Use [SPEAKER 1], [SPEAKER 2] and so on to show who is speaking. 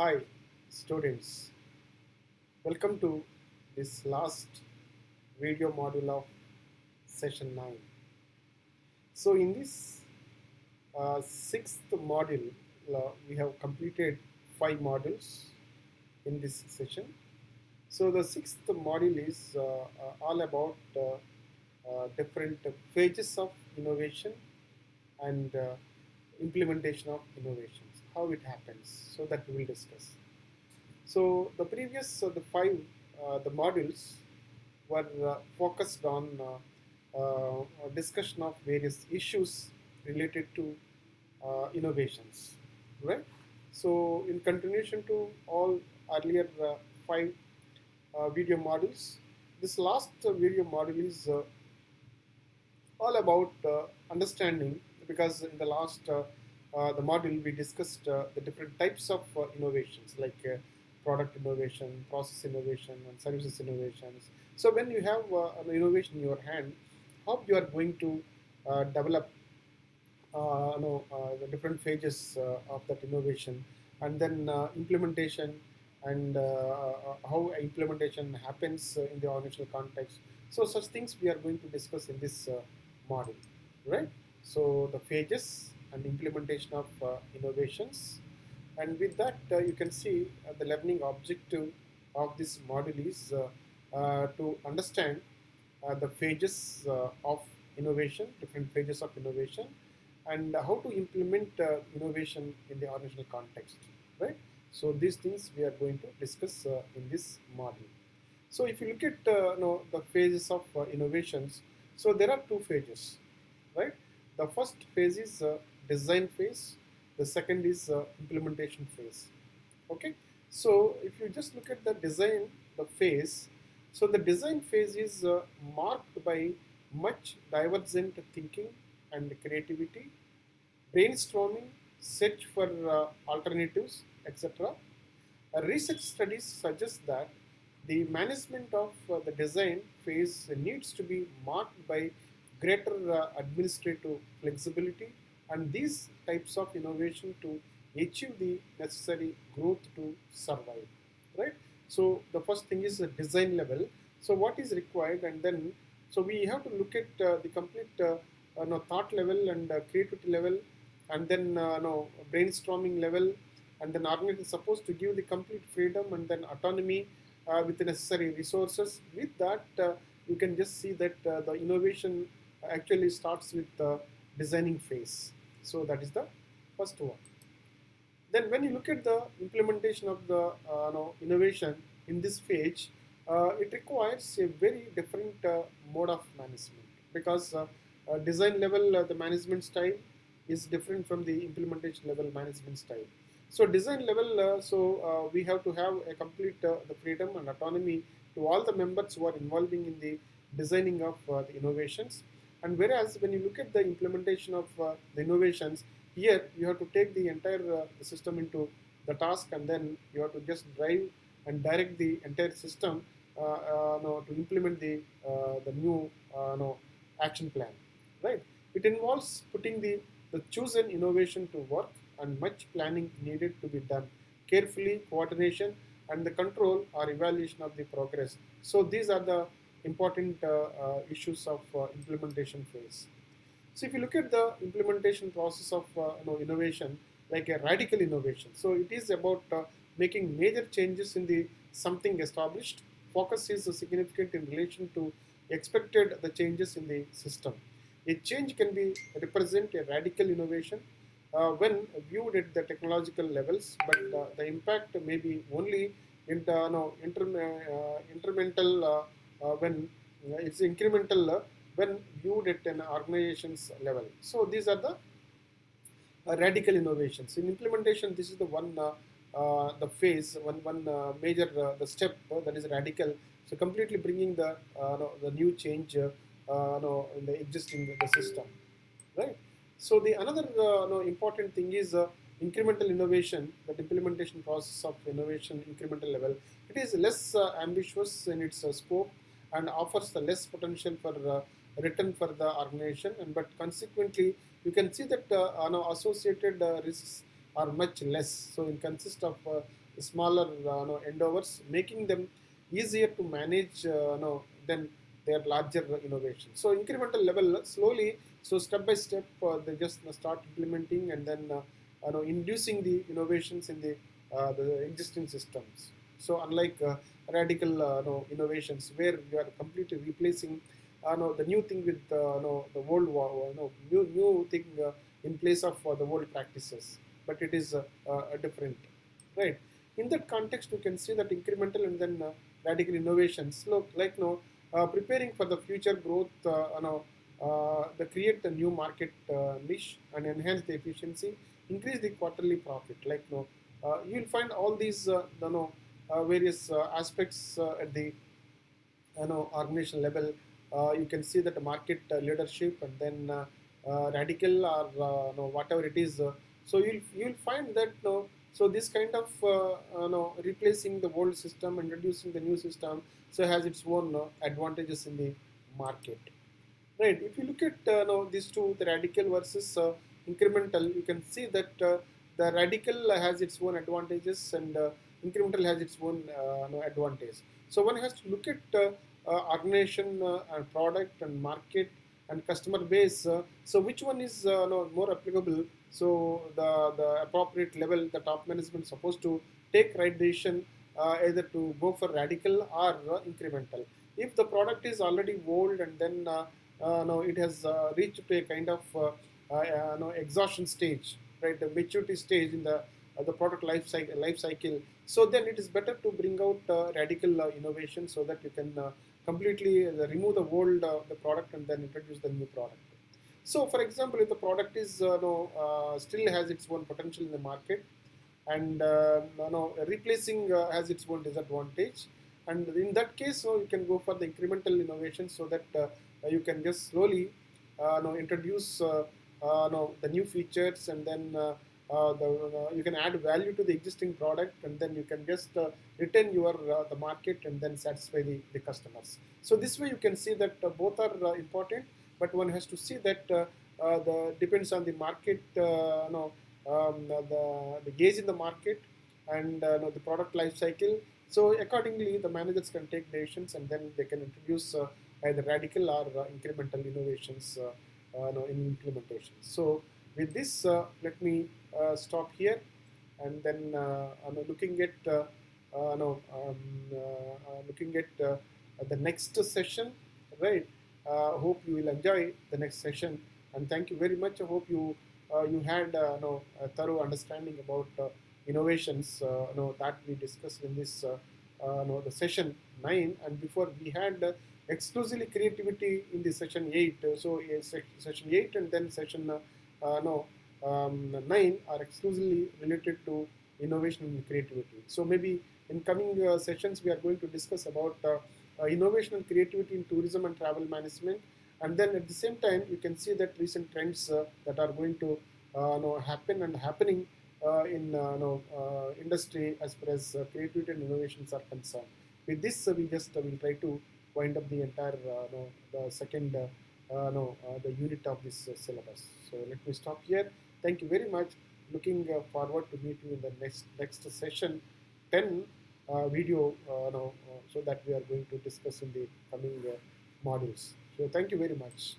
[SPEAKER 1] Hi, students. Welcome to this last video module of session 9. So, in this sixth module, we have completed 5 modules in this session. So, the sixth module is all about different phases of innovation and implementation of innovations, how it happens. So, that we will discuss. So the previous the five the modules were focused on a discussion of various issues related to innovations, right? So in continuation to all earlier five video modules, this last video module is all about understanding because in the last the module we discussed the different types of innovations like product innovation, process innovation, and services innovations. So when you have an innovation in your hand, how you are going to develop the different phases of that innovation, and then implementation and how implementation happens in the organizational context. So such things we are going to discuss in this model, right? So the phases and implementation of innovations, and with that you can see the learning objective of this module is to understand the phases of innovation, different phases of innovation, and how to implement innovation in the organizational context, right? So these things we are going to discuss in this module. So if you look at the phases of innovations, so there are two phases, right? The first phase is design phase. The second is implementation phase. Okay. So if you just look at the design, the phase, so the design phase is marked by much divergent thinking and creativity, brainstorming, search for alternatives, etc. Research studies suggest that the management of the design phase needs to be marked by greater administrative flexibility and these types of innovation to achieve the necessary growth to survive, right? So the first thing is the design level. So what is required, and then so we have to look at the complete thought level and creativity level, and then brainstorming level, and then organization is supposed to give the complete freedom and then autonomy with the necessary resources. With that, you can just see that the innovation actually starts with the designing phase. So that is the first one. Then when you look at the implementation of the innovation in this phase, it requires a very different mode of management because design level the management style is different from the implementation level management style. So design level, we have to have a complete the freedom and autonomy to all the members who are involving in the designing of the innovations. And whereas when you look at the implementation of the innovations, here you have to take the entire system into the task, and then you have to just drive and direct the entire system to implement the new action plan, right? It involves putting the chosen innovation to work, and much planning needed to be done carefully, coordination, and the control or evaluation of the progress. So these are the important issues of implementation phase. So if you look at the implementation process of innovation, like a radical innovation, so it is about making major changes in the something established. Focus is significant in relation to expected the changes in the system. A change can be represent a radical innovation when viewed at the technological levels, but the impact may be only in the, incremental when it's incremental when viewed at an organization's level. So these are the radical innovations. In implementation, this is the one the phase, one major the step that is radical. So completely bringing the new change in the existing the system, right? So the another important thing is incremental innovation, the implementation process of innovation incremental level. It is less ambitious in its scope and offers the less potential for return for the organization, and but consequently you can see that associated risks are much less. So it consists of smaller endeavors, making them easier to manage than their larger innovation. So incremental level, slowly, so step by step, they just start implementing and then inducing the innovations in the existing systems. So unlike radical innovations where you are completely replacing the new thing with the old new thing in place of the old practices, but it is different, right? In that context, you can see that incremental and then radical innovations look like preparing for the future growth, they create a new market niche and enhance the efficiency, increase the quarterly profit. Like you'll find all these various aspects at the organization level. You can see that the market leadership and then radical or whatever it is. So you'll find that so this kind of replacing the old system and introducing the new system so has its own advantages in the market. Right. If you look at these two, the radical versus incremental, you can see that the radical has its own advantages and incremental has its own advantage. So one has to look at organization and product and market and customer base. So which one is more applicable? So the appropriate level, the top management is supposed to take right decision either to go for radical or incremental. If the product is already old and then no, it has reached to a kind of no, exhaustion stage, right? The maturity stage in the product life cycle. So then it is better to bring out radical innovation so that you can completely remove the old the product and then introduce the new product. So, for example, if the product is no, still has its own potential in the market, and replacing has its own disadvantage, and in that case, so you can go for the incremental innovation so that you can just slowly introduce the new features and then you can add value to the existing product and then you can just retain your the market and then satisfy the customers. So this way you can see that both are important, but one has to see that the depends on the market, the gauge in the market and the product life cycle. So accordingly, the managers can take decisions and then they can introduce either radical or incremental innovations in implementation. So with this, let me stop here and then looking at looking at the next session, right? Hope you will enjoy the next session, and thank you very much. I hope you had a thorough understanding about innovations that we discussed in this the session 9, and before we had exclusively creativity in the session 8. So session 8 and then session 9 are exclusively related to innovation and creativity. So maybe in coming sessions we are going to discuss about innovation and creativity in tourism and travel management, and then at the same time you can see that recent trends that are going to happen and happening in industry as far as creativity and innovations are concerned. With this, we just will try to wind up the entire the second the unit of this syllabus. So let me stop here. Thank you very much. Looking forward to meet you in the next session 10 video so that we are going to discuss in the coming modules. So thank you very much.